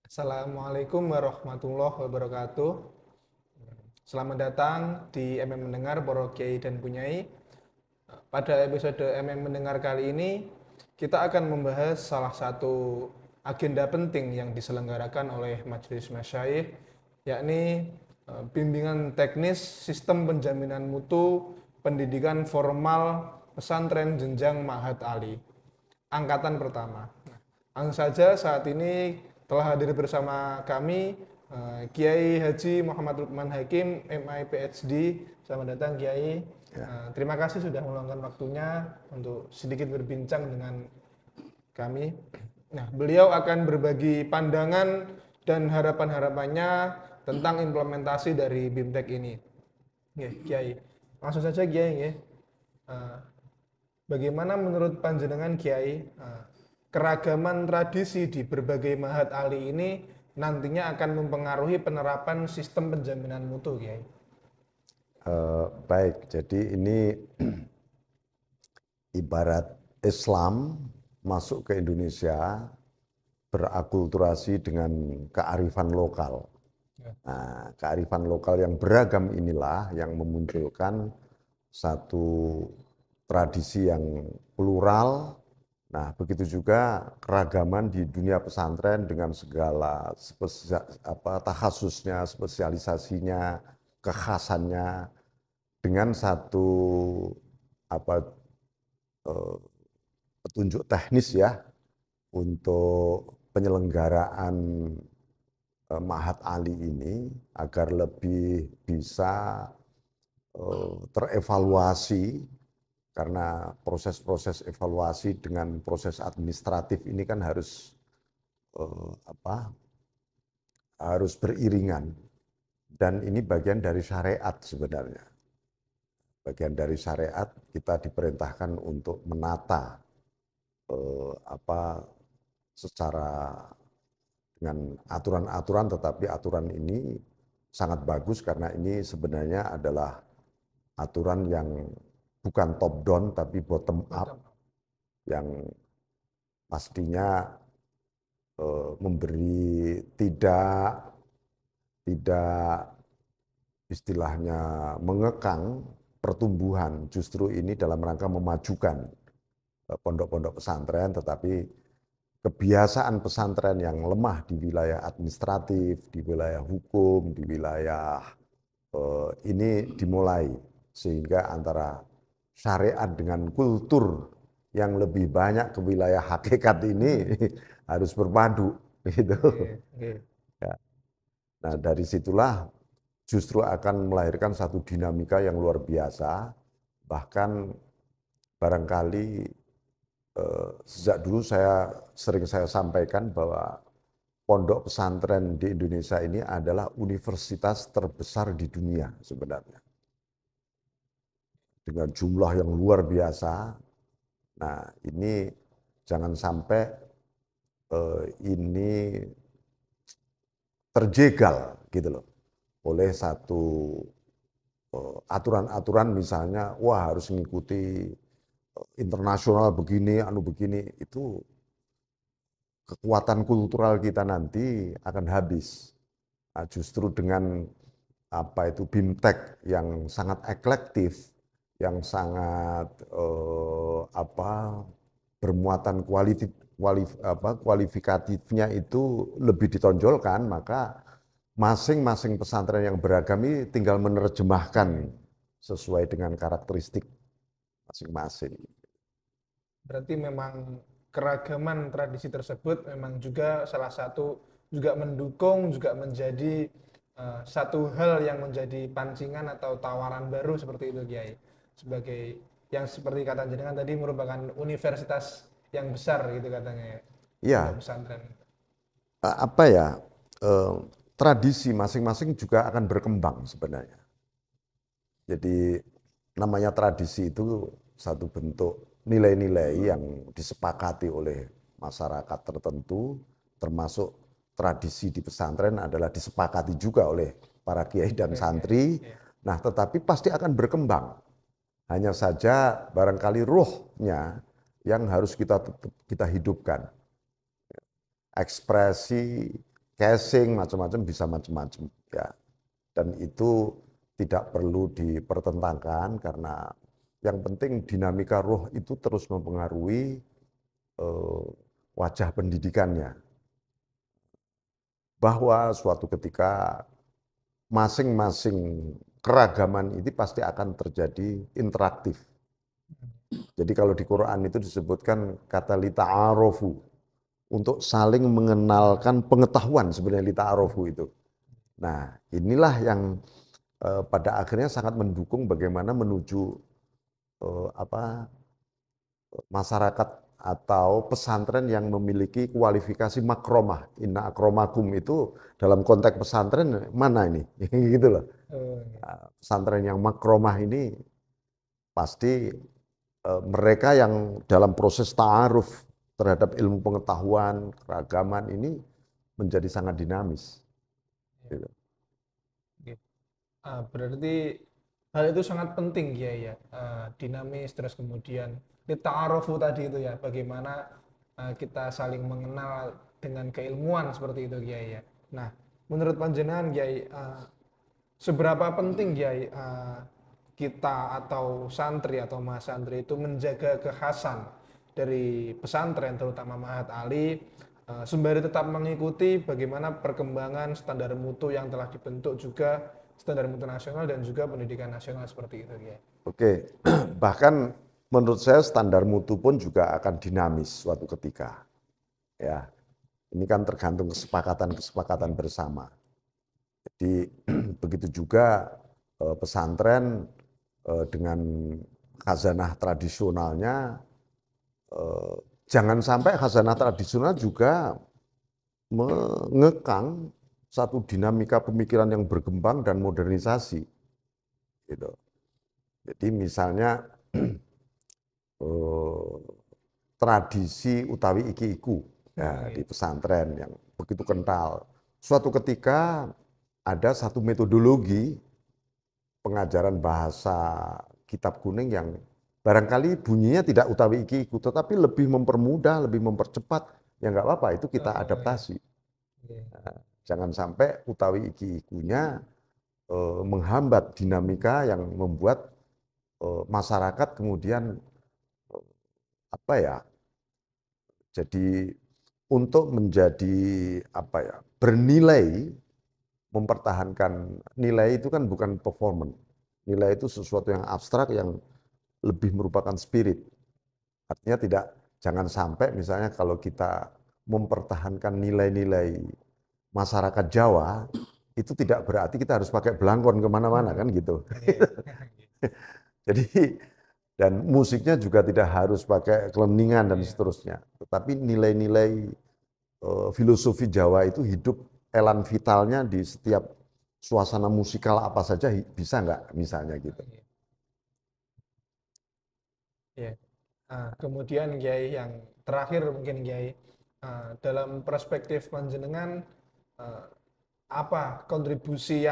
Assalamualaikum warahmatullahi wabarakatuh. Selamat datang di MM Mendengar para Kiai dan Bunyai. Pada episode MM Mendengar kali ini, kita akan membahas salah satu agenda penting yang diselenggarakan oleh Majelis Masyayikh, yakni bimbingan teknis sistem penjaminan mutu pendidikan formal pesantren jenjang Ma'had Ali angkatan pertama. Nah, langsung saja saat ini telah hadir bersama kami Kiai Haji Muhammad Lukman Hakim, MI PhD. Selamat datang Kiai. Ya. Terima kasih sudah meluangkan waktunya untuk sedikit berbincang dengan kami. Nah, beliau akan berbagi pandangan dan harapan-harapannya tentang implementasi dari BIMTEK ini. Oke, Kiai. Langsung saja Kiai, ya. Bagaimana menurut panjenengan Kiai, keragaman tradisi di berbagai Ma'had Ali ini nantinya akan mempengaruhi penerapan sistem penjaminan mutu, Kiai? Baik, jadi ini ibarat Islam masuk ke Indonesia berakulturasi dengan kearifan lokal. Ya. Nah, kearifan lokal yang beragam inilah yang memunculkan satu tradisi yang plural. Nah, begitu juga keragaman di dunia pesantren dengan segala takhasusnya, spesialisasinya, kekhasannya, dengan satu petunjuk teknis ya untuk penyelenggaraan Ma'had Ali ini agar lebih bisa terevaluasi, karena proses-proses evaluasi dengan proses administratif ini kan harus beriringan, dan ini bagian dari syariat sebenarnya. Bagian dari syariat, kita diperintahkan untuk menata secara dengan aturan-aturan, tetapi aturan ini sangat bagus karena ini sebenarnya adalah aturan yang bukan top down tapi bottom up, yang pastinya memberi tidak istilahnya mengekang pertumbuhan, justru ini dalam rangka memajukan pondok-pondok pesantren, tetapi kebiasaan pesantren yang lemah di wilayah administratif, di wilayah hukum, di wilayah ini dimulai, sehingga antara syariat dengan kultur yang lebih banyak ke wilayah hakikat ini harus berpadu, gitu. Ya. Nah, dari situlah justru akan melahirkan satu dinamika yang luar biasa. Bahkan barangkali sejak dulu sering saya sampaikan bahwa pondok pesantren di Indonesia ini adalah universitas terbesar di dunia sebenarnya, dengan jumlah yang luar biasa. Nah, ini jangan sampai ini terjegal gitu loh oleh satu aturan-aturan, misalnya wah harus mengikuti internasional begini, begini, itu kekuatan kultural kita nanti akan habis. Nah, justru dengan BIMTEK yang sangat eklektif, yang sangat bermuatan kualifikatifnya itu lebih ditonjolkan, maka masing-masing pesantren yang beragam ini tinggal menerjemahkan sesuai dengan karakteristik masing-masing. Berarti memang keragaman tradisi tersebut memang juga salah satu juga mendukung, juga menjadi satu hal yang menjadi pancingan atau tawaran baru seperti itu, Kiai. Sebagai yang seperti kata jenengan tadi merupakan universitas yang besar gitu katanya ya. Iya, Pesantren. tradisi masing-masing juga akan berkembang sebenarnya. Jadi namanya tradisi itu satu bentuk nilai-nilai yang disepakati oleh masyarakat tertentu, termasuk tradisi di pesantren adalah disepakati juga oleh para kiai dan santri. Nah, tetapi pasti akan berkembang. Hanya saja barangkali ruhnya yang harus kita hidupkan. ekspresi, casing, macam-macam bisa macam-macam ya. Dan itu tidak perlu dipertentangkan karena yang penting dinamika ruh itu terus mempengaruhi wajah pendidikannya. Bahwa suatu ketika masing-masing keragaman ini pasti akan terjadi interaktif. Jadi kalau di Quran itu disebutkan kata lita'arofu, untuk saling mengenalkan pengetahuan sebenarnya lita'arofu itu. Nah, inilah yang pada akhirnya sangat mendukung bagaimana menuju masyarakat atau pesantren yang memiliki kualifikasi makromah. Inna akromakum itu dalam konteks pesantren mana ini? Gitu loh. Pesantren yang makromah ini pasti mereka yang dalam proses ta'aruf terhadap ilmu pengetahuan, keragaman ini menjadi sangat dinamis. Gitu. Berarti hal itu sangat penting ya, dinamis, terus kemudian ta'arufu tadi itu ya, bagaimana kita saling mengenal dengan keilmuan seperti itu ya. Nah, menurut panjenengan Kiai, seberapa penting Kiai kita atau santri atau mas santri itu menjaga kekhasan dari pesantren terutama Mahat Ali, sembari tetap mengikuti bagaimana perkembangan standar mutu yang telah dibentuk juga standar mutu nasional dan juga pendidikan nasional seperti itu ya. Oke, bahkan menurut saya standar mutu pun juga akan dinamis suatu ketika. Ya, ini kan tergantung kesepakatan bersama. Jadi begitu juga pesantren dengan khazanah tradisionalnya, jangan sampai khazanah tradisional juga mengekang satu dinamika pemikiran yang berkembang dan modernisasi. Gitu. Jadi misalnya tradisi utawi iki-iku ya, di pesantren yang begitu kental. Suatu ketika ada satu metodologi pengajaran bahasa kitab kuning yang barangkali bunyinya tidak utawi iki-iku, tetapi lebih mempermudah, lebih mempercepat. Ya nggak apa-apa, itu kita adaptasi. Nah, jangan sampai utawi iki-ikunya menghambat dinamika yang membuat masyarakat kemudian apa ya, jadi untuk menjadi apa ya, bernilai, mempertahankan nilai itu kan bukan performance. Nilai itu sesuatu yang abstrak yang lebih merupakan spirit. Artinya jangan sampai misalnya kalau kita mempertahankan nilai-nilai masyarakat Jawa, itu tidak berarti kita harus pakai belangkon kemana-mana kan gitu. Jadi dan musiknya juga tidak harus pakai keleningan dan seterusnya. Tetapi nilai-nilai filosofi Jawa itu hidup elan vitalnya di setiap suasana musikal apa saja bisa nggak misalnya gitu. Ya. Kemudian Kiai yang terakhir mungkin Kiai, dalam perspektif panjenengan, apa kontribusi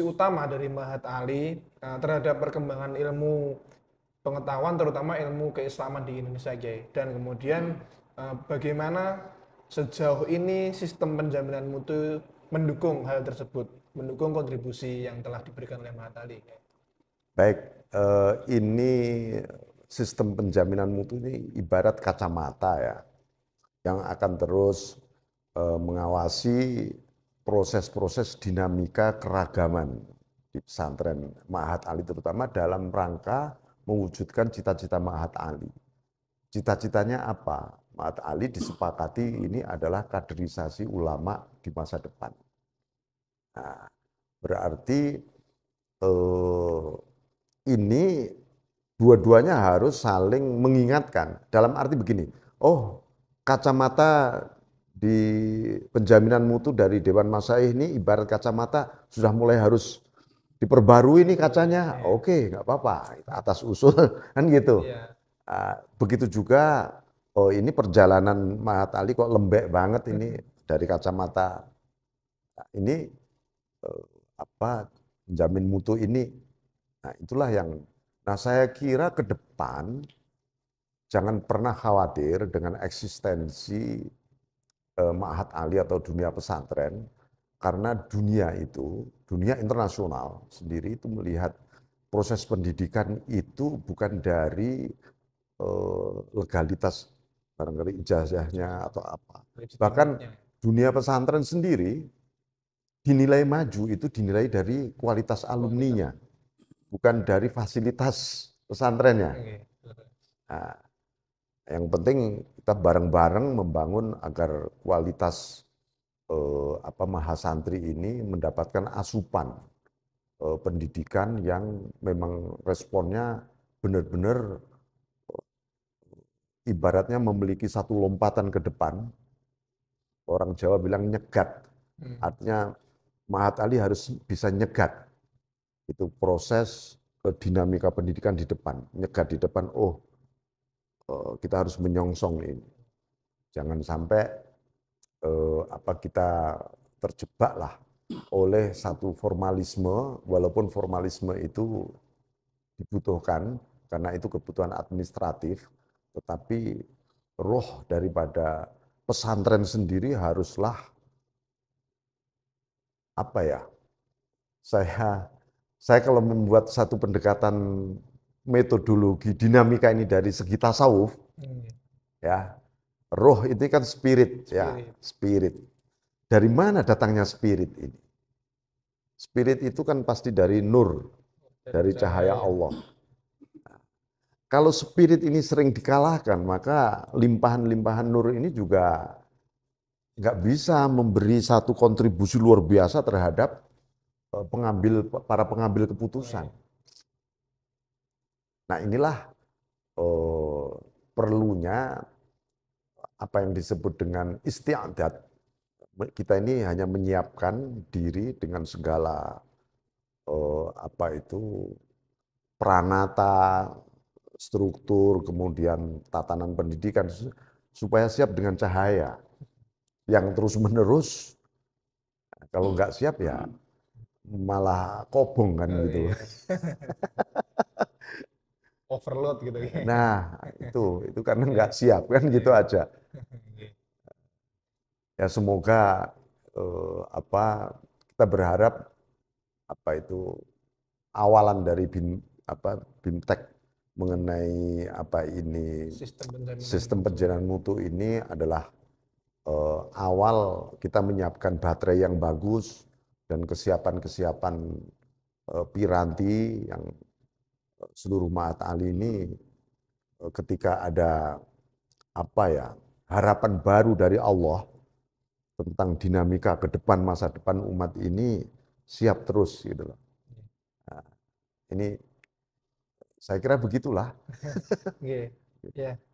utama dari Mahat Ali terhadap perkembangan ilmu pengetahuan terutama ilmu keislaman di Indonesia Kiai, dan kemudian bagaimana sejauh ini sistem penjaminan mutu mendukung hal tersebut, mendukung kontribusi yang telah diberikan oleh Mahat Ali. Baik, ini sistem penjaminan mutu ini ibarat kacamata ya, yang akan terus mengawasi proses-proses dinamika keragaman di pesantren Mahat Ali, terutama dalam rangka mewujudkan cita-cita Mahat Ali. Cita-citanya apa? Mahat Ali disepakati ini adalah kaderisasi ulama di masa depan. Nah, berarti ini dua-duanya harus saling mengingatkan. Dalam arti begini, oh kacamata di penjaminan mutu dari Dewan Masyaih ini ibarat kacamata sudah mulai harus diperbarui nih kacanya. Oke, nggak apa-apa, atas usul kan gitu. Begitu juga, oh ini perjalanan Mahat Ali kok lembek banget ini dari kacamata. Ini apa penjamin mutu ini. Nah, itulah yang, nah saya kira ke depan jangan pernah khawatir dengan eksistensi Ma'had Ali atau dunia pesantren, karena dunia itu, dunia internasional sendiri itu melihat proses pendidikan itu bukan dari legalitas barangkali ijazahnya atau apa. Bahkan dunia pesantren sendiri dinilai maju itu dinilai dari kualitas alumninya, bukan dari fasilitas pesantrennya. Nah, yang penting kita bareng-bareng membangun agar kualitas mahasantri ini mendapatkan asupan pendidikan yang memang responnya benar-benar ibaratnya memiliki satu lompatan ke depan. Orang Jawa bilang nyegat, artinya Ma'had Ali harus bisa nyegat. Itu proses dinamika pendidikan di depan, nyegat di depan. Oh, kita harus menyongsong ini. Jangan sampai kita terjebak lah oleh satu formalisme, walaupun formalisme itu dibutuhkan karena itu kebutuhan administratif, tetapi roh daripada pesantren sendiri haruslah saya kalau membuat satu pendekatan metodologi dinamika ini dari segi tasawuf, ya roh itu kan spirit, ya spirit. Dari mana datangnya spirit ini? Spirit itu kan pasti dari nur, dari cahaya Allah. Kalau spirit ini sering dikalahkan, maka limpahan-limpahan nur ini juga nggak bisa memberi satu kontribusi luar biasa terhadap para pengambil keputusan. Nah inilah perlunya apa yang disebut dengan isti'adat. Kita ini hanya menyiapkan diri dengan segala pranata, struktur, kemudian tatanan pendidikan supaya siap dengan cahaya yang terus-menerus. Kalau nggak siap ya malah kobong kan gitu. Iya. Overload gitu. Nah itu karena nggak siap kan gitu aja. Ya semoga kita berharap awalan dari BIMTEK mengenai sistem penjaminan mutu ini adalah awal kita menyiapkan baterai yang bagus dan kesiapan piranti yang seluruh Ma'had Ali ini ketika ada harapan baru dari Allah tentang dinamika ke depan masa depan umat ini siap terus gitu loh. Nah, ini saya kira begitulah. Ya,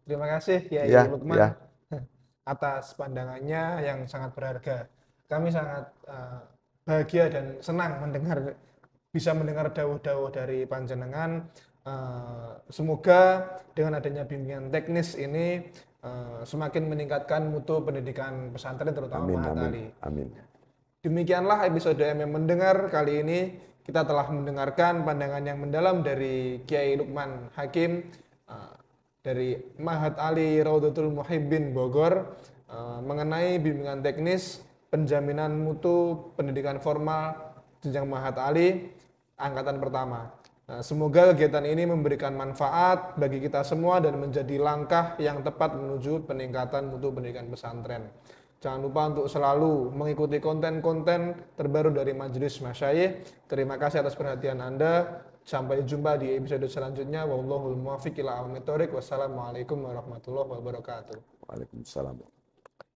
terima kasih Kiai Lukman atas pandangannya yang sangat berharga. Kami sangat bahagia dan senang bisa mendengar dawuh-dawuh dari panjenengan. Semoga dengan adanya bimbingan teknis ini semakin meningkatkan mutu pendidikan pesantren terutama Ma'had Ali. Amin. Demikianlah episode Mendengar kali ini. Kita telah mendengarkan pandangan yang mendalam dari Kiai Lukman Hakim dari Ma'had Ali Raudhatul Muhibbin Bogor mengenai bimbingan teknis penjaminan mutu pendidikan formal jenjang Ma'had Ali angkatan pertama. Semoga kegiatan ini memberikan manfaat bagi kita semua dan menjadi langkah yang tepat menuju peningkatan mutu pendidikan pesantren. Jangan lupa untuk selalu mengikuti konten-konten terbaru dari Majelis Masyayikh. Terima kasih atas perhatian Anda. Sampai jumpa di episode selanjutnya. Wallahul muwaffiq ila aqwamit thoriq. Wassalamualaikum warahmatullahi wabarakatuh. Waalaikumsalam.